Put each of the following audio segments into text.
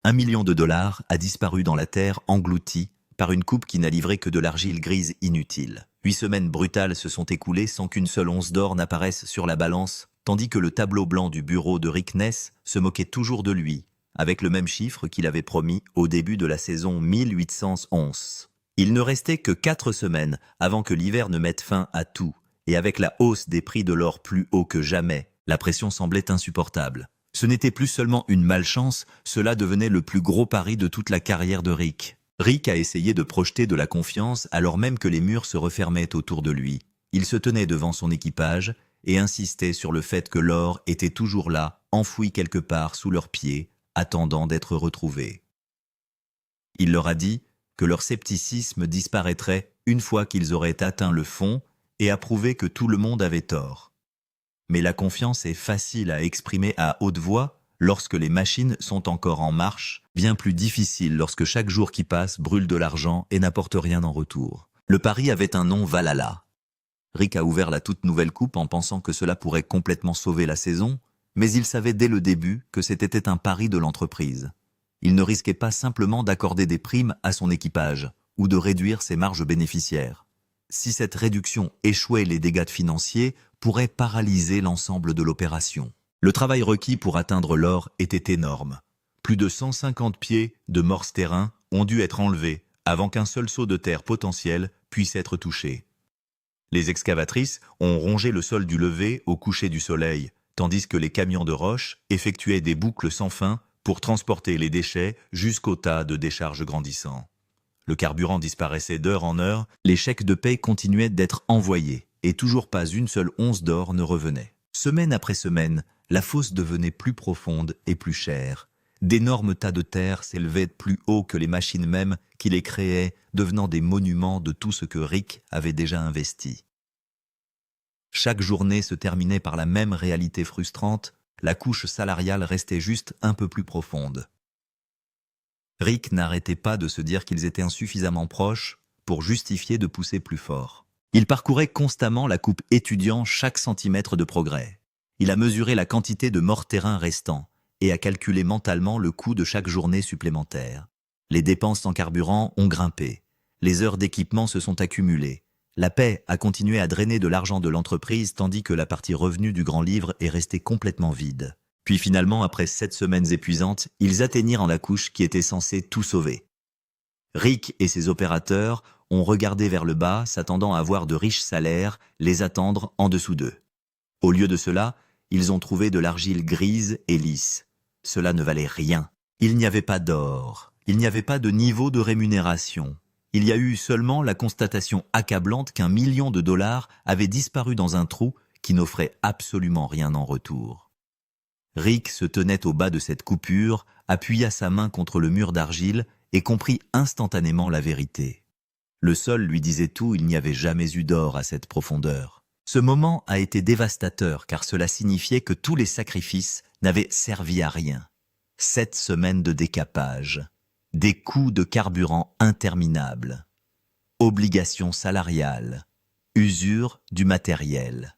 1 million de dollars a disparu dans la terre, englouti par une coupe qui n'a livré que de l'argile grise inutile. 8 semaines brutales se sont écoulées sans qu'une seule once d'or n'apparaisse sur la balance, tandis que le tableau blanc du bureau de Rick Ness se moquait toujours de lui, avec le même chiffre qu'il avait promis au début de la saison 1811. Il ne restait que 4 semaines avant que l'hiver ne mette fin à tout, et avec la hausse des prix de l'or plus haut que jamais, la pression semblait insupportable. Ce n'était plus seulement une malchance, cela devenait le plus gros pari de toute la carrière de Rick. Rick a essayé de projeter de la confiance alors même que les murs se refermaient autour de lui. Il se tenait devant son équipage et insistait sur le fait que l'or était toujours là, enfoui quelque part sous leurs pieds, attendant d'être retrouvé. Il leur a dit que leur scepticisme disparaîtrait une fois qu'ils auraient atteint le fond et a prouvé que tout le monde avait tort. Mais la confiance est facile à exprimer à haute voix lorsque les machines sont encore en marche, bien plus difficile lorsque chaque jour qui passe brûle de l'argent et n'apporte rien en retour. Le pari avait un nom, Valhalla. Rick a ouvert la toute nouvelle coupe en pensant que cela pourrait complètement sauver la saison, mais il savait dès le début que c'était un pari de l'entreprise. Il ne risquait pas simplement d'accorder des primes à son équipage ou de réduire ses marges bénéficiaires. Si cette réduction échouait, les dégâts financiers pourraient paralyser l'ensemble de l'opération. Le travail requis pour atteindre l'or était énorme. Plus de 150 pieds de morse-terrain ont dû être enlevés avant qu'un seul seau de terre potentiel puisse être touché. Les excavatrices ont rongé le sol du lever au coucher du soleil, tandis que les camions de roche effectuaient des boucles sans fin pour transporter les déchets jusqu'au tas de décharges grandissants. Le carburant disparaissait d'heure en heure, les chèques de paie continuaient d'être envoyés, et toujours pas une seule once d'or ne revenait. Semaine après semaine, la fosse devenait plus profonde et plus chère. D'énormes tas de terre s'élevaient plus haut que les machines mêmes qui les créaient, devenant des monuments de tout ce que Rick avait déjà investi. Chaque journée se terminait par la même réalité frustrante, la couche salariale restait juste un peu plus profonde. Rick n'arrêtait pas de se dire qu'ils étaient insuffisamment proches pour justifier de pousser plus fort. Il parcourait constamment la coupe étudiant chaque centimètre de progrès. Il a mesuré la quantité de morts-terrain restant et a calculé mentalement le coût de chaque journée supplémentaire. Les dépenses en carburant ont grimpé. Les heures d'équipement se sont accumulées. La paie a continué à drainer de l'argent de l'entreprise tandis que la partie revenu du grand livre est restée complètement vide. Puis finalement, après 7 semaines épuisantes, ils atteignirent la couche qui était censée tout sauver. Rick et ses opérateurs ont regardé vers le bas, s'attendant à voir de riches salaires les attendre en dessous d'eux. Au lieu de cela, ils ont trouvé de l'argile grise et lisse. Cela ne valait rien. Il n'y avait pas d'or. Il n'y avait pas de niveau de rémunération. Il y a eu seulement la constatation accablante qu'1 million de dollars avait disparu dans un trou qui n'offrait absolument rien en retour. Rick se tenait au bas de cette coupure, appuya sa main contre le mur d'argile et comprit instantanément la vérité. Le sol lui disait tout, il n'y avait jamais eu d'or à cette profondeur. Ce moment a été dévastateur car cela signifiait que tous les sacrifices n'avaient servi à rien. 7 semaines de décapage, des coûts de carburant interminables, obligations salariales, usure du matériel.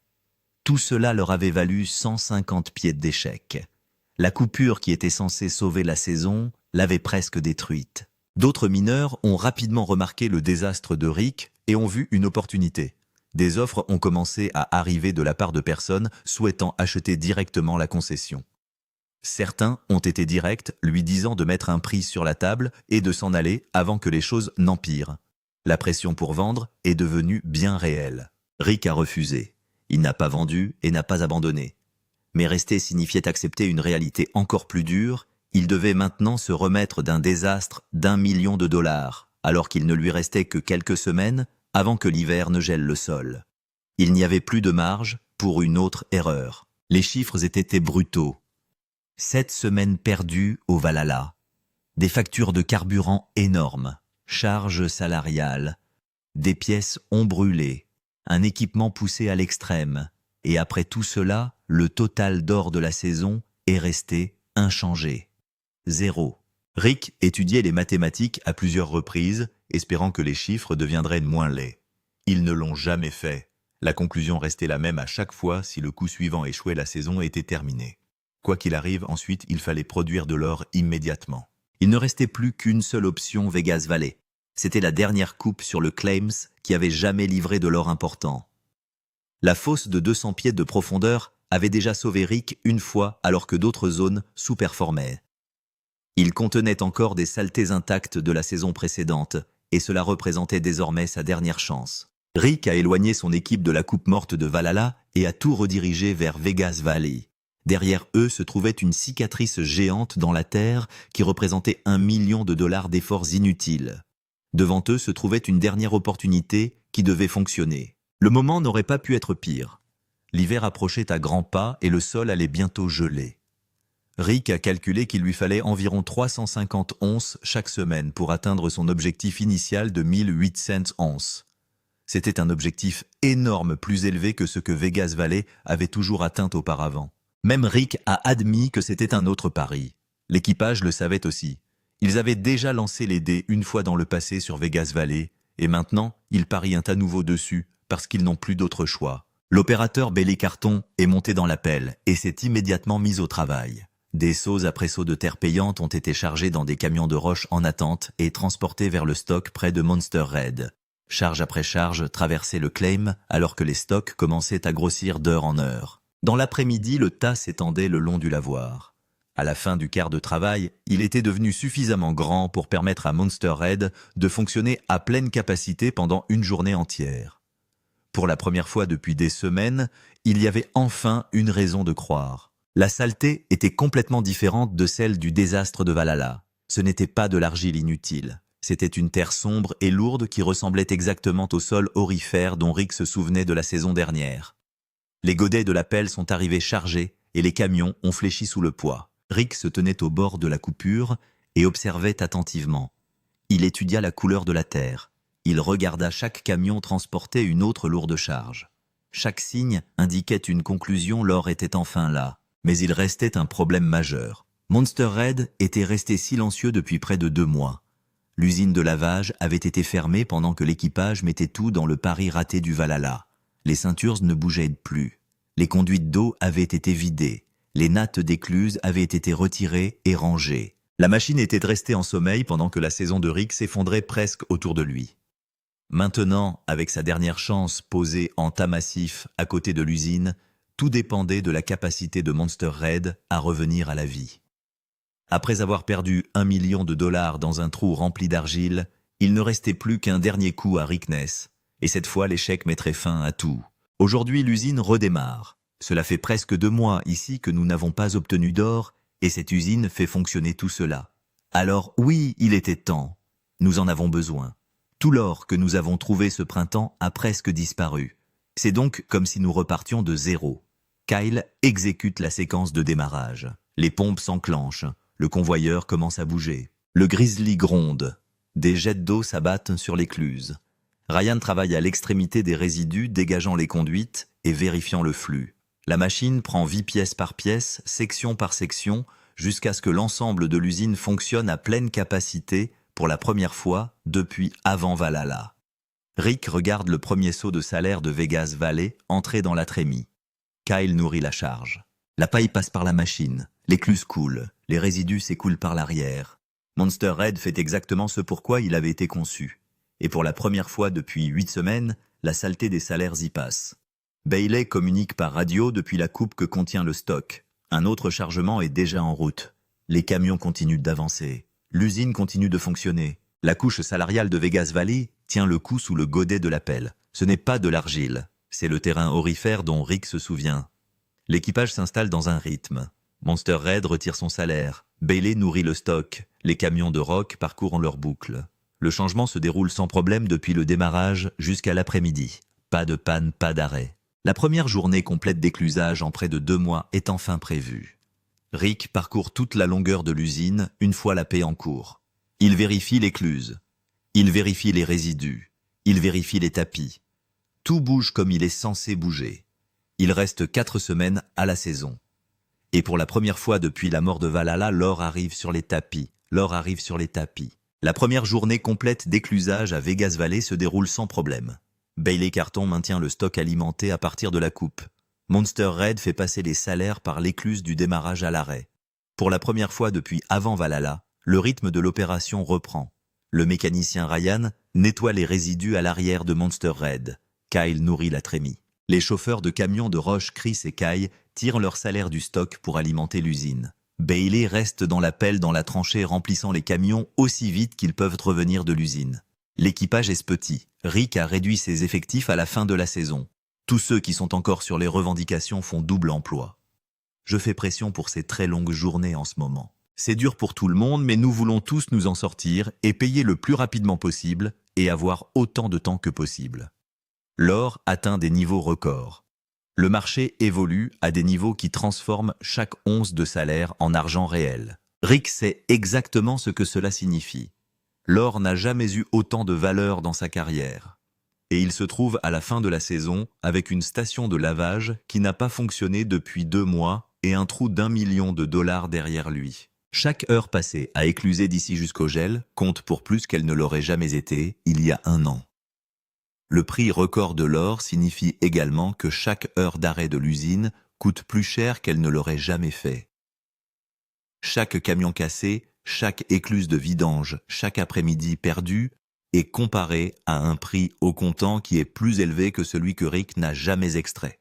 Tout cela leur avait valu 150 pieds d'échec. La coupure qui était censée sauver la saison l'avait presque détruite. D'autres mineurs ont rapidement remarqué le désastre de Rick et ont vu une opportunité. Des offres ont commencé à arriver de la part de personnes souhaitant acheter directement la concession. Certains ont été directs, lui disant de mettre un prix sur la table et de s'en aller avant que les choses n'empirent. La pression pour vendre est devenue bien réelle. Rick a refusé. Il n'a pas vendu et n'a pas abandonné. Mais rester signifiait accepter une réalité encore plus dure. Il devait maintenant se remettre d'un désastre d'1 million de dollars, alors qu'il ne lui restait que quelques semaines avant que l'hiver ne gèle le sol. Il n'y avait plus de marge pour une autre erreur. Les chiffres étaient brutaux. 7 semaines perdues au Valhalla. Des factures de carburant énormes, charges salariales, des pièces ont brûlé, un équipement poussé à l'extrême, et après tout cela, le total d'or de la saison est resté inchangé. 0. Rick étudiait les mathématiques à plusieurs reprises, espérant que les chiffres deviendraient moins laids. Ils ne l'ont jamais fait. La conclusion restait la même à chaque fois si le coup suivant échouait, la saison était terminée. Quoi qu'il arrive, ensuite, il fallait produire de l'or immédiatement. Il ne restait plus qu'une seule option Vegas Valley. C'était la dernière coupe sur le Claims qui avait jamais livré de l'or important. La fosse de 200 pieds de profondeur avait déjà sauvé Rick une fois alors que d'autres zones sous-performaient. Il contenait encore des saletés intactes de la saison précédente et cela représentait désormais sa dernière chance. Rick a éloigné son équipe de la coupe morte de Valhalla et a tout redirigé vers Vegas Valley. Derrière eux se trouvait une cicatrice géante dans la terre qui représentait $1 million d'efforts inutiles. Devant eux se trouvait une dernière opportunité qui devait fonctionner. Le moment n'aurait pas pu être pire. L'hiver approchait à grands pas et le sol allait bientôt geler. Rick a calculé qu'il lui fallait environ 350 onces chaque semaine pour atteindre son objectif initial de 1800 onces. C'était un objectif énorme, plus élevé que ce que Vegas Valley avait toujours atteint auparavant. Même Rick a admis que c'était un autre pari. L'équipage le savait aussi. Ils avaient déjà lancé les dés une fois dans le passé sur Vegas Valley, et maintenant, ils parient à nouveau dessus, parce qu'ils n'ont plus d'autre choix. L'opérateur Bailey Carton est monté dans la pelle, et s'est immédiatement mis au travail. Des seaux après seaux de terre payante ont été chargés dans des camions de roche en attente et transportés vers le stock près de Monster Red. Charge après charge traversait le Claim, alors que les stocks commençaient à grossir d'heure en heure. Dans l'après-midi, le tas s'étendait le long du lavoir. À la fin du quart de travail, il était devenu suffisamment grand pour permettre à Monster Red de fonctionner à pleine capacité pendant une journée entière. Pour la première fois depuis des semaines, il y avait enfin une raison de croire. La saleté était complètement différente de celle du désastre de Valhalla. Ce n'était pas de l'argile inutile. C'était une terre sombre et lourde qui ressemblait exactement au sol aurifère dont Rick se souvenait de la saison dernière. Les godets de la pelle sont arrivés chargés et les camions ont fléchi sous le poids. Rick se tenait au bord de la coupure et observait attentivement. Il étudia la couleur de la terre. Il regarda chaque camion transporter une autre lourde charge. Chaque signe indiquait une conclusion, l'or était enfin là. Mais il restait un problème majeur. Monster Red était resté silencieux depuis près de 2 mois. L'usine de lavage avait été fermée pendant que l'équipage mettait tout dans le pari raté du Valhalla. Les ceintures ne bougeaient plus. Les conduites d'eau avaient été vidées. Les nattes d'écluses avaient été retirées et rangées. La machine était restée en sommeil pendant que la saison de Rick s'effondrait presque autour de lui. Maintenant, avec sa dernière chance posée en tas massif à côté de l'usine, tout dépendait de la capacité de Monster Red à revenir à la vie. Après avoir perdu $1 million dans un trou rempli d'argile, il ne restait plus qu'un dernier coup à Rick Ness, et cette fois l'échec mettrait fin à tout. Aujourd'hui, l'usine redémarre. Cela fait presque 2 mois ici que nous n'avons pas obtenu d'or, et cette usine fait fonctionner tout cela. Alors oui, il était temps. Nous en avons besoin. Tout l'or que nous avons trouvé ce printemps a presque disparu. C'est donc comme si nous repartions de zéro. Kyle exécute la séquence de démarrage. Les pompes s'enclenchent. Le convoyeur commence à bouger. Le Grizzly gronde. Des jets d'eau s'abattent sur l'écluse. Ryan travaille à l'extrémité des résidus, dégageant les conduites et vérifiant le flux. La machine prend vie pièce par pièce, section par section, jusqu'à ce que l'ensemble de l'usine fonctionne à pleine capacité pour la première fois depuis avant Valhalla. Rick regarde le premier seau de salaire de Vegas Valley entrer dans la trémie. Kyle nourrit la charge. La paille passe par la machine, l'écluse coule, les résidus s'écoulent par l'arrière. Monster Red fait exactement ce pourquoi il avait été conçu. Et pour la première fois depuis 8 semaines, la saleté des salaires y passe. Bailey communique par radio depuis la coupe que contient le stock. Un autre chargement est déjà en route. Les camions continuent d'avancer. L'usine continue de fonctionner. La couche salariale de Vegas Valley tient le coup sous le godet de la pelle. Ce n'est pas de l'argile, c'est le terrain aurifère dont Rick se souvient. L'équipage s'installe dans un rythme. Monster Red retire son salaire. Bailey nourrit le stock. Les camions de rock parcourent leur boucle. Le changement se déroule sans problème depuis le démarrage jusqu'à l'après-midi. Pas de panne, pas d'arrêt. La première journée complète d'éclusage en près de 2 mois est enfin prévue. Rick parcourt toute la longueur de l'usine une fois la paie en cours. Il vérifie l'écluse. Il vérifie les résidus. Il vérifie les tapis. Tout bouge comme il est censé bouger. Il reste 4 semaines à la saison. Et pour la première fois depuis la mort de Valhalla, l'or arrive sur les tapis. L'or arrive sur les tapis. La première journée complète d'éclusage à Vegas Valley se déroule sans problème. Bailey Carton maintient le stock alimenté à partir de la coupe. Monster Red fait passer les salaires par l'écluse du démarrage à l'arrêt. Pour la première fois depuis avant Valhalla, Le rythme de l'opération reprend. Le mécanicien Ryan nettoie les résidus à l'arrière de Monster Red. Kyle nourrit la trémie. Les chauffeurs de camions de Roche, Chris et Kyle tirent leur salaire du stock pour alimenter l'usine. Bailey reste dans la pelle dans la tranchée remplissant les camions aussi vite qu'ils peuvent revenir de l'usine. L'équipage est petit. Rick a réduit ses effectifs à la fin de la saison. Tous ceux qui sont encore sur les revendications font double emploi. Je fais pression pour ces très longues journées en ce moment. C'est dur pour tout le monde, mais nous voulons tous nous en sortir et payer le plus rapidement possible et avoir autant de temps que possible. L'or atteint des niveaux records. Le marché évolue à des niveaux qui transforment chaque once de salaire en argent réel. Rick sait exactement ce que cela signifie. L'or n'a jamais eu autant de valeur dans sa carrière. Et il se trouve à la fin de la saison avec une station de lavage qui n'a pas fonctionné depuis 2 mois et un trou d'1 million de dollars derrière lui. Chaque heure passée à écluser d'ici jusqu'au gel compte pour plus qu'elle ne l'aurait jamais été il y a 1 an. Le prix record de l'or signifie également que chaque heure d'arrêt de l'usine coûte plus cher qu'elle ne l'aurait jamais fait. Chaque camion cassé, chaque écluse de vidange, chaque après-midi perdu est comparé à un prix au comptant qui est plus élevé que celui que Rick n'a jamais extrait.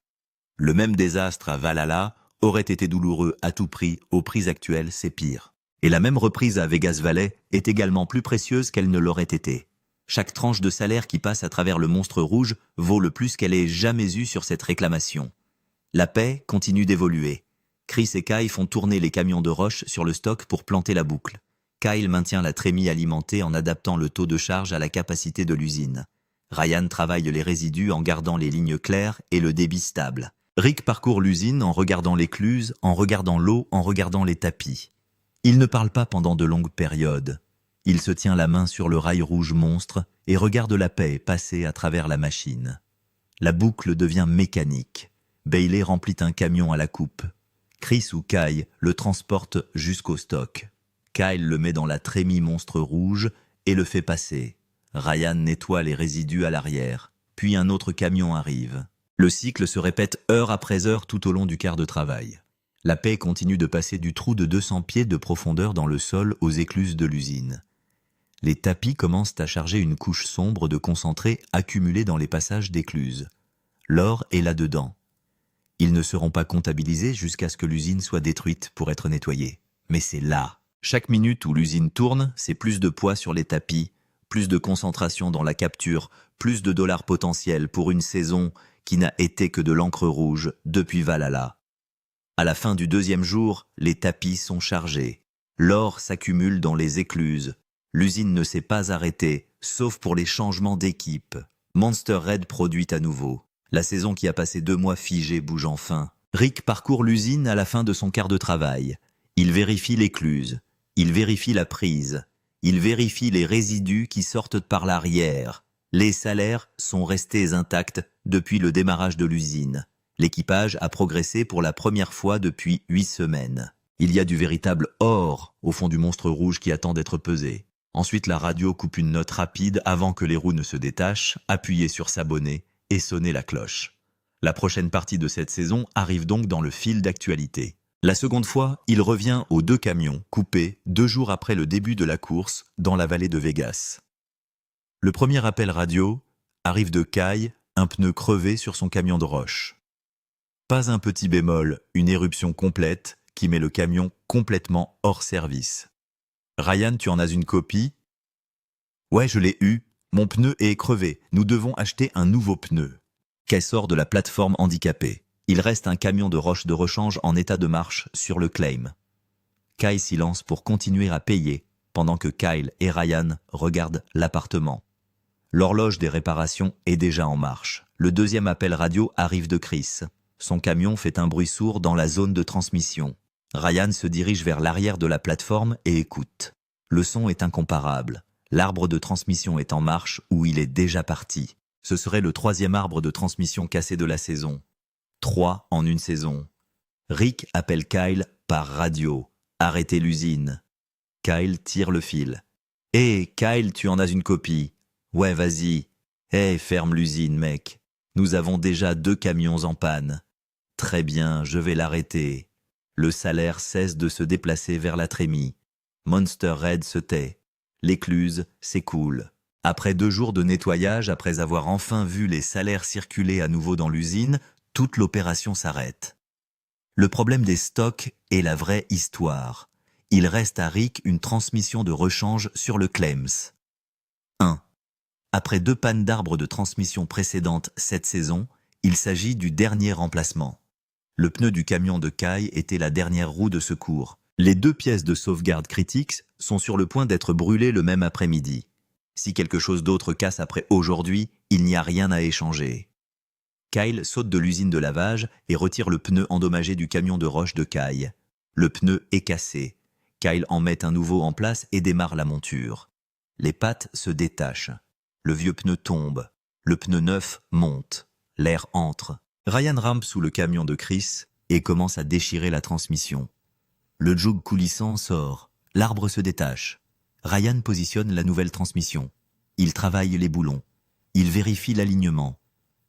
Le même désastre à Valhalla aurait été douloureux à tout prix, aux prix actuels c'est pire. Et la même reprise à Vegas Valley est également plus précieuse qu'elle ne l'aurait été. Chaque tranche de salaire qui passe à travers le monstre rouge vaut le plus qu'elle ait jamais eu sur cette réclamation. La paix continue d'évoluer. Chris et Kyle font tourner les camions de roche sur le stock pour planter la boucle. Kyle maintient la trémie alimentée en adaptant le taux de charge à la capacité de l'usine. Ryan travaille les résidus en gardant les lignes claires et le débit stable. Rick parcourt l'usine en regardant l'écluse, en regardant l'eau, en regardant les tapis. Il ne parle pas pendant de longues périodes. Il se tient la main sur le rail rouge monstre et regarde la paix passer à travers la machine. La boucle devient mécanique. Bailey remplit un camion à la coupe. Chris ou Kyle le transporte jusqu'au stock. Kyle le met dans la trémie monstre rouge et le fait passer. Ryan nettoie les résidus à l'arrière. Puis un autre camion arrive. Le cycle se répète heure après heure tout au long du quart de travail. La paix continue de passer du trou de 200 pieds de profondeur dans le sol aux écluses de l'usine. Les tapis commencent à charger une couche sombre de concentré accumulée dans les passages d'écluses. L'or est là-dedans. Ils ne seront pas comptabilisés jusqu'à ce que l'usine soit détruite pour être nettoyée. Mais c'est là. Chaque minute où l'usine tourne, c'est plus de poids sur les tapis, plus de concentration dans la capture, plus de dollars potentiels pour une saison qui n'a été que de l'encre rouge depuis Valhalla. À la fin du 2e jour, les tapis sont chargés. L'or s'accumule dans les écluses. L'usine ne s'est pas arrêtée, sauf pour les changements d'équipe. Monster Red produit à nouveau. La saison qui a passé 2 mois figée bouge enfin. Rick parcourt l'usine à la fin de son quart de travail. Il vérifie l'écluse. Il vérifie la prise. Il vérifie les résidus qui sortent par l'arrière. Les salaires sont restés intacts depuis le démarrage de l'usine. L'équipage a progressé pour la première fois depuis 8 semaines. Il y a du véritable or au fond du monstre rouge qui attend d'être pesé. Ensuite, la radio coupe une note rapide avant que les roues ne se détachent, appuyer sur s'abonner et sonner la cloche. La prochaine partie de cette saison arrive donc dans le fil d'actualité. La seconde fois, il revient aux 2 camions coupés 2 jours après le début de la course dans la vallée de Vegas. Le premier appel radio arrive de Kyle, un pneu crevé sur son camion de roche. Pas un petit bémol, une éruption complète qui met le camion complètement hors service. Ryan, tu en as une copie? Ouais, je l'ai eu. Mon pneu est crevé. Nous devons acheter un nouveau pneu. Kay sort de la plateforme handicapée. Il reste un camion de roche de rechange en état de marche sur le claim. Kyle s'y lance pour continuer à payer, pendant que Kyle et Ryan regardent l'appartement. L'horloge des réparations est déjà en marche. Le 2e appel radio arrive de Chris. Son camion fait un bruit sourd dans la zone de transmission. Ryan se dirige vers l'arrière de la plateforme et écoute. Le son est incomparable. L'arbre de transmission est en marche ou il est déjà parti. Ce serait le 3e arbre de transmission cassé de la saison. 3 en une saison. Rick appelle Kyle par radio. Arrêtez l'usine. Kyle tire le fil. Hé, Kyle, tu en as une copie? Ouais, vas-y. Hé, ferme l'usine, mec. Nous avons déjà 2 camions en panne. Très bien, je vais l'arrêter. Le salaire cesse de se déplacer vers la trémie. Monster Red se tait. L'écluse s'écoule. Après 2 jours de nettoyage, après avoir enfin vu les salaires circuler à nouveau dans l'usine, toute l'opération s'arrête. Le problème des stocks est la vraie histoire. Il reste à Rick une transmission de rechange sur le Claims. 1. Après 2 pannes d'arbres de transmission précédentes cette saison, il s'agit du dernier remplacement. Le pneu du camion de Kai était la dernière roue de secours. Les 2 pièces de sauvegarde critiques sont sur le point d'être brûlées le même après-midi. Si quelque chose d'autre casse après aujourd'hui, il n'y a rien à échanger. Kyle saute de l'usine de lavage et retire le pneu endommagé du camion de roche de Kai. Le pneu est cassé. Kyle en met un nouveau en place et démarre la monture. Les pattes se détachent. Le vieux pneu tombe. Le pneu neuf monte. L'air entre. Ryan rampe sous le camion de Chris et commence à déchirer la transmission. Le joug coulissant sort. L'arbre se détache. Ryan positionne la nouvelle transmission. Il travaille les boulons. Il vérifie l'alignement.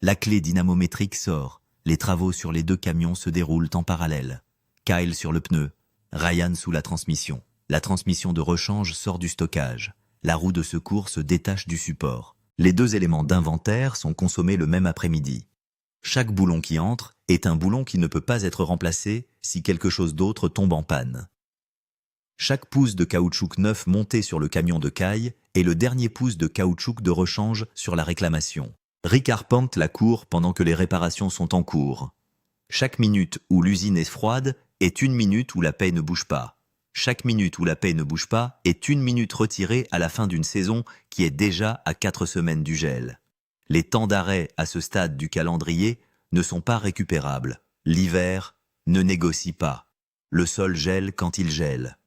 La clé dynamométrique sort. Les travaux sur les 2 camions se déroulent en parallèle. Kyle sur le pneu. Ryan sous la transmission. La transmission de rechange sort du stockage. La roue de secours se détache du support. Les 2 éléments d'inventaire sont consommés le même après-midi. Chaque boulon qui entre est un boulon qui ne peut pas être remplacé si quelque chose d'autre tombe en panne. Chaque pouce de caoutchouc neuf monté sur le camion de Kai est le dernier pouce de caoutchouc de rechange sur la réclamation. Rick arpente la cour pendant que les réparations sont en cours. Chaque minute où l'usine est froide est 1 minute où la paie ne bouge pas. Chaque minute où la paie ne bouge pas est 1 minute retirée à la fin d'une saison qui est déjà à 4 semaines du gel. Les temps d'arrêt à ce stade du calendrier ne sont pas récupérables. L'hiver ne négocie pas. Le sol gèle quand il gèle.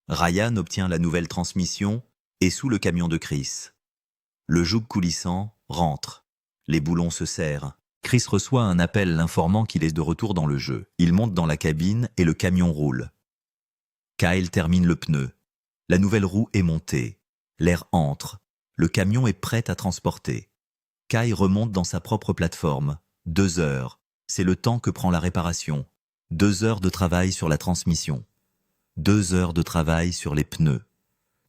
Ryan obtient la nouvelle transmission et sous le camion de Chris. Le joug coulissant rentre. Les boulons se serrent. Chris reçoit un appel l'informant qu'il est de retour dans le jeu. Il monte dans la cabine et le camion roule. Kyle termine le pneu. La nouvelle roue est montée. L'air entre. Le camion est prêt à transporter. Kai remonte dans sa propre plateforme. 2 heures. C'est le temps que prend la réparation. 2 heures de travail sur la transmission. 2 heures de travail sur les pneus.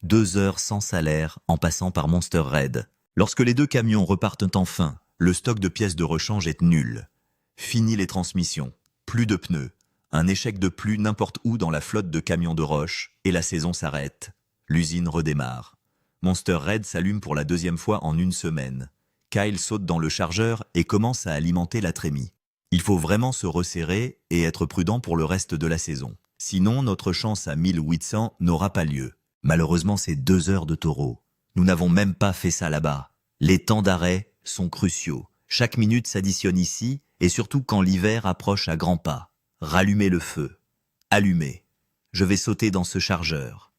2 heures sans salaire en passant par Monster Red. Lorsque les 2 camions repartent enfin, le stock de pièces de rechange est nul. Fini les transmissions. Plus de pneus. Un échec de plus n'importe où dans la flotte de camions de roche et la saison s'arrête. L'usine redémarre. Monster Red s'allume pour la 2e fois en 1 semaine. Kyle saute dans le chargeur et commence à alimenter la trémie. Il faut vraiment se resserrer et être prudent pour le reste de la saison. Sinon, notre chance à 1800 n'aura pas lieu. Malheureusement, c'est 2 heures de taureau. Nous n'avons même pas fait ça là-bas. Les temps d'arrêt sont cruciaux. Chaque minute s'additionne ici, et surtout quand l'hiver approche à grands pas. Rallumez le feu. Allumez. Je vais sauter dans ce chargeur.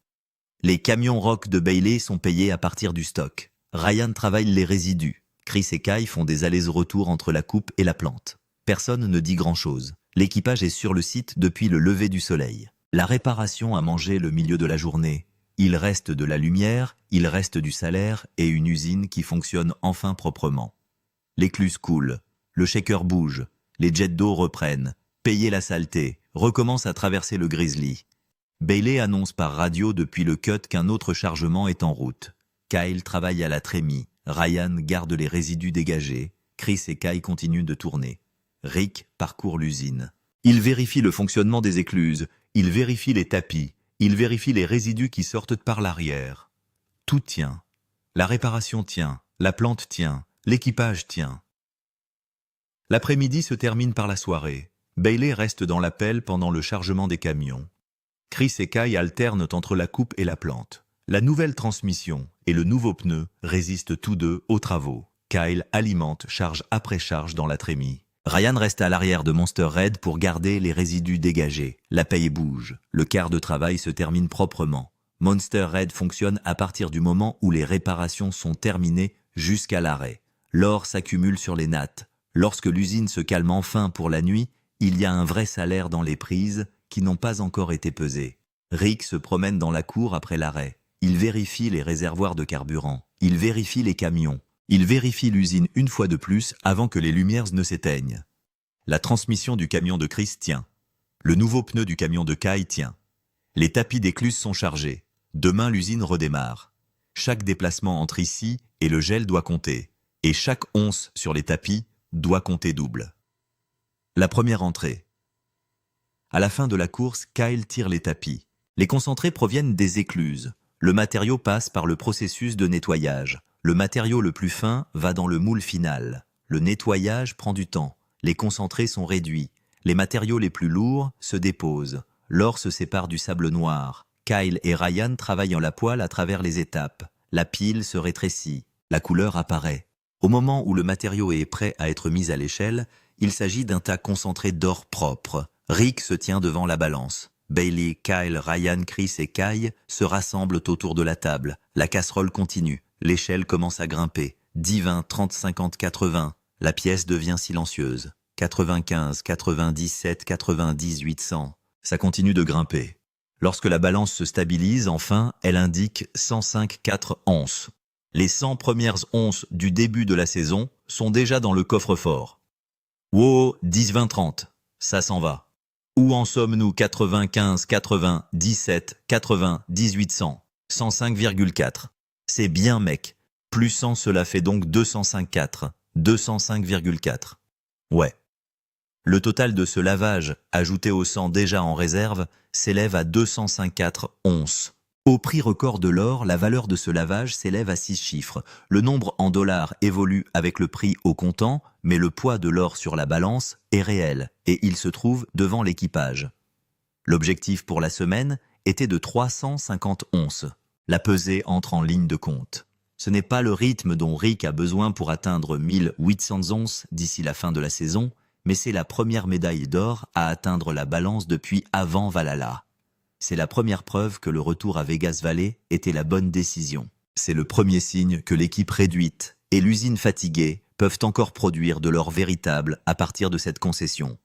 Les camions Rock de Bailey sont payés à partir du stock. Ryan travaille les résidus. Chris et Kai font des allers-retours entre la coupe et la plante. Personne ne dit grand-chose. L'équipage est sur le site depuis le lever du soleil. La réparation a mangé le milieu de la journée. Il reste de la lumière, il reste du salaire et une usine qui fonctionne enfin proprement. L'écluse coule, le shaker bouge, les jets d'eau reprennent. Payer la saleté, recommence à traverser le Grizzly. Bailey annonce par radio depuis le cut qu'un autre chargement est en route. Kyle travaille à la trémie. Ryan garde les résidus dégagés. Chris et Kai continuent de tourner. Rick parcourt l'usine. Il vérifie le fonctionnement des écluses. Il vérifie les tapis. Il vérifie les résidus qui sortent par l'arrière. Tout tient. La réparation tient. La plante tient. L'équipage tient. L'après-midi se termine par la soirée. Bailey reste dans la pelle pendant le chargement des camions. Chris et Kai alternent entre la coupe et la plante. La nouvelle transmission et le nouveau pneu résistent tous 2 aux travaux. Kyle alimente charge après charge dans la trémie. Ryan reste à l'arrière de Monster Red pour garder les résidus dégagés. La paille bouge. Le quart de travail se termine proprement. Monster Red fonctionne à partir du moment où les réparations sont terminées jusqu'à l'arrêt. L'or s'accumule sur les nattes. Lorsque l'usine se calme enfin pour la nuit, il y a un vrai salaire dans les prises qui n'ont pas encore été pesées. Rick se promène dans la cour après l'arrêt. Il vérifie les réservoirs de carburant. Il vérifie les camions. Il vérifie l'usine une fois de plus avant que les lumières ne s'éteignent. La transmission du camion de Chris tient. Le nouveau pneu du camion de Kai tient. Les tapis d'écluse sont chargés. Demain, l'usine redémarre. Chaque déplacement entre ici et le gel doit compter. Et chaque once sur les tapis doit compter double. La première entrée. À la fin de la course, Kyle tire les tapis. Les concentrés proviennent des écluses. Le matériau passe par le processus de nettoyage. Le matériau le plus fin va dans le moule final. Le nettoyage prend du temps. Les concentrés sont réduits. Les matériaux les plus lourds se déposent. L'or se sépare du sable noir. Kyle et Ryan travaillent en la poêle à travers les étapes. La pile se rétrécit. La couleur apparaît. Au moment où le matériau est prêt à être mis à l'échelle, il s'agit d'un tas concentré d'or propre. Rick se tient devant la balance. Bailey, Kyle, Ryan, Chris et Kai se rassemblent autour de la table. La casserole continue. L'échelle commence à grimper. 10, 20, 30, 50, 80. La pièce devient silencieuse. 95, 97, 98, 100. Ça continue de grimper. Lorsque la balance se stabilise, enfin, elle indique 105,4 onces. Les 100 premières onces du début de la saison sont déjà dans le coffre-fort. Wow, 10, 20, 30. Ça s'en va. Où en sommes-nous? 95, 80, 17, 80, 18, 100. 105,4. C'est bien, mec. Plus 100, cela fait donc 205,4. 205,4. Ouais. Le total de ce lavage, ajouté au sang déjà en réserve, s'élève à 205,4 onces. Au prix record de l'or, la valeur de ce lavage s'élève à 6 chiffres. Le nombre en dollars évolue avec le prix au comptant, mais le poids de l'or sur la balance est réel, et il se trouve devant l'équipage. L'objectif pour la semaine était de 350 onces. La pesée entre en ligne de compte. Ce n'est pas le rythme dont Rick a besoin pour atteindre 1800 onces d'ici la fin de la saison, mais c'est la première médaille d'or à atteindre la balance depuis avant Valhalla. C'est la première preuve que le retour à Vegas Valley était la bonne décision. C'est le premier signe que l'équipe réduite et l'usine fatiguée peuvent encore produire de l'or véritable à partir de cette concession.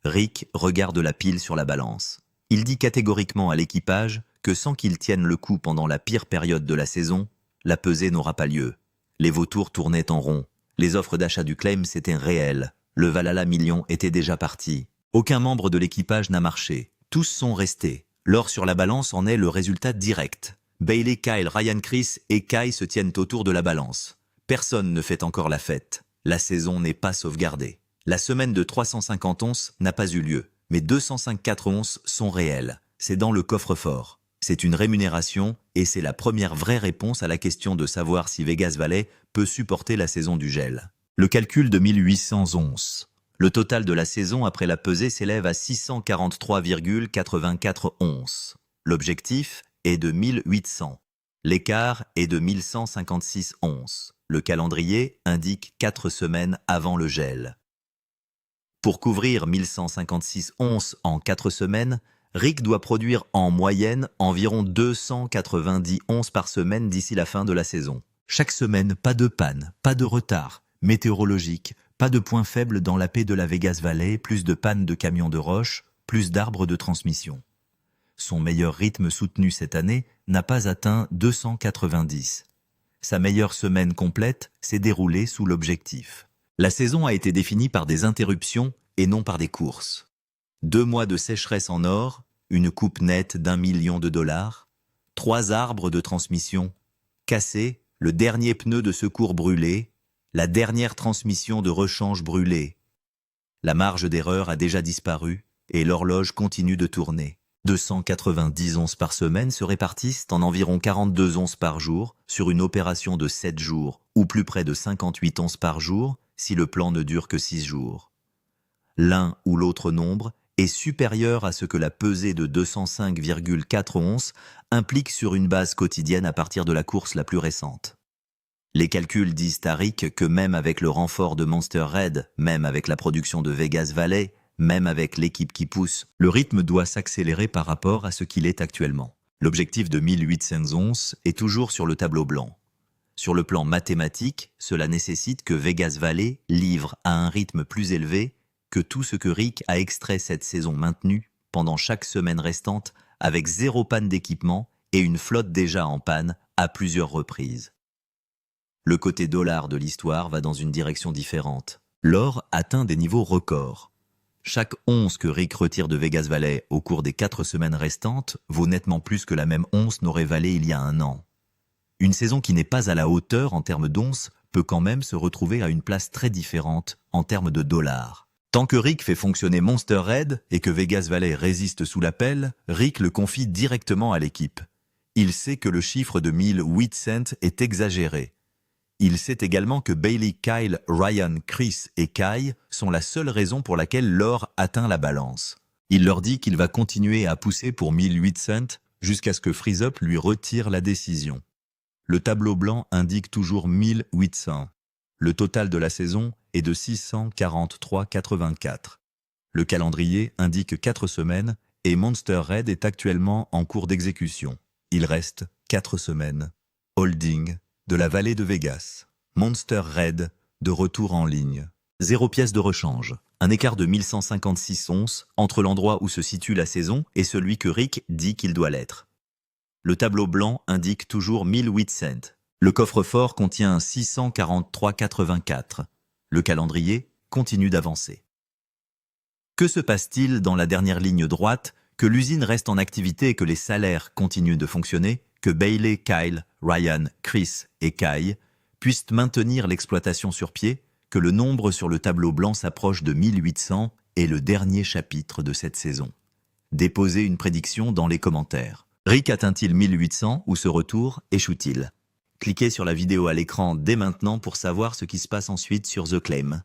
Rick regarde la pile sur la balance. Il dit catégoriquement à l'équipage que sans qu'ils tiennent le coup pendant la pire période de la saison, la pesée n'aura pas lieu. Les vautours tournaient en rond. Les offres d'achat du claim s'étaient réelles. Le Valhalla Million était déjà parti. Aucun membre de l'équipage n'a marché. Tous sont restés. L'or sur la balance en est le résultat direct. Bailey, Kyle, Ryan, Chris et Kai se tiennent autour de la balance. Personne ne fait encore la fête. La saison n'est pas sauvegardée. La semaine de 350 onces n'a pas eu lieu, mais 205,4 onces sont réelles. C'est dans le coffre-fort. C'est une rémunération et c'est la première vraie réponse à la question de savoir si Vegas Valley peut supporter la saison du gel. Le calcul de 1800 onces. Le total de la saison après la pesée s'élève à 643,84 onces. L'objectif est de 1800. L'écart est de 1156 onces. Le calendrier indique 4 semaines avant le gel. Pour couvrir 1156 onces en 4 semaines, Rick doit produire en moyenne environ 290 onces par semaine d'ici la fin de la saison. Chaque semaine, pas de panne, pas de retard météorologique, pas de point faible dans la paix de la Vegas Valley, plus de pannes de camions de roche, plus d'arbres de transmission. Son meilleur rythme soutenu cette année n'a pas atteint 290. Sa meilleure semaine complète s'est déroulée sous l'objectif. La saison a été définie par des interruptions et non par des courses. 2 mois de sécheresse en or, une coupe nette d'1 million de dollars, 3 arbres de transmission cassés, le dernier pneu de secours brûlé, la dernière transmission de rechange brûlée. La marge d'erreur a déjà disparu et l'horloge continue de tourner. 290 onces par semaine se répartissent en environ 42 onces par jour sur une opération de 7 jours, ou plus près de 58 onces par jour si le plan ne dure que 6 jours. L'un ou l'autre nombre est supérieur à ce que la pesée de 205,4 onces implique sur une base quotidienne à partir de la course la plus récente. Les calculs disent à Rick que même avec le renfort de Monster Red, même avec la production de Vegas Valley, même avec l'équipe qui pousse, le rythme doit s'accélérer par rapport à ce qu'il est actuellement. L'objectif de 1800 onces est toujours sur le tableau blanc. Sur le plan mathématique, cela nécessite que Vegas Valley livre à un rythme plus élevé que tout ce que Rick a extrait cette saison maintenue pendant chaque semaine restante avec 0 panne d'équipement et une flotte déjà en panne à plusieurs reprises. Le côté dollar de l'histoire va dans une direction différente. L'or atteint des niveaux records. Chaque once que Rick retire de Vegas Valley au cours des 4 semaines restantes vaut nettement plus que la même once n'aurait valé il y a un an. Une saison qui n'est pas à la hauteur en termes d'onces peut quand même se retrouver à une place très différente en termes de dollars. Tant que Rick fait fonctionner Monster Red et que Vegas Valley résiste sous l'appel, Rick le confie directement à l'équipe. Il sait que le chiffre de 1008 cents est exagéré. Il sait également que Bailey, Kyle, Ryan, Chris et Kai sont la seule raison pour laquelle l'or atteint la balance. Il leur dit qu'il va continuer à pousser pour 1008 cents jusqu'à ce que Freeze Up lui retire la décision. Le tableau blanc indique toujours 1800. Le total de la saison est de 643,84. Le calendrier indique 4 semaines et Monster Red est actuellement en cours d'exécution. Il reste 4 semaines. Holding de la vallée de Vegas. Monster Red de retour en ligne. 0 pièce de rechange. Un écart de 1156 onces entre l'endroit où se situe la saison et celui que Rick dit qu'il doit l'être. Le tableau blanc indique toujours 1008 cents. Le coffre-fort contient 643,84. Le calendrier continue d'avancer. Que se passe-t-il dans la dernière ligne droite? Que l'usine reste en activité et que les salaires continuent de fonctionner, que Bailey, Kyle, Ryan, Chris et Kai puissent maintenir l'exploitation sur pied, que le nombre sur le tableau blanc s'approche de 1800 est le dernier chapitre de cette saison. Déposez une prédiction dans les commentaires. Rick atteint-il 1800 ou ce retour échoue-t-il? Cliquez sur la vidéo à l'écran dès maintenant pour savoir ce qui se passe ensuite sur The Claim.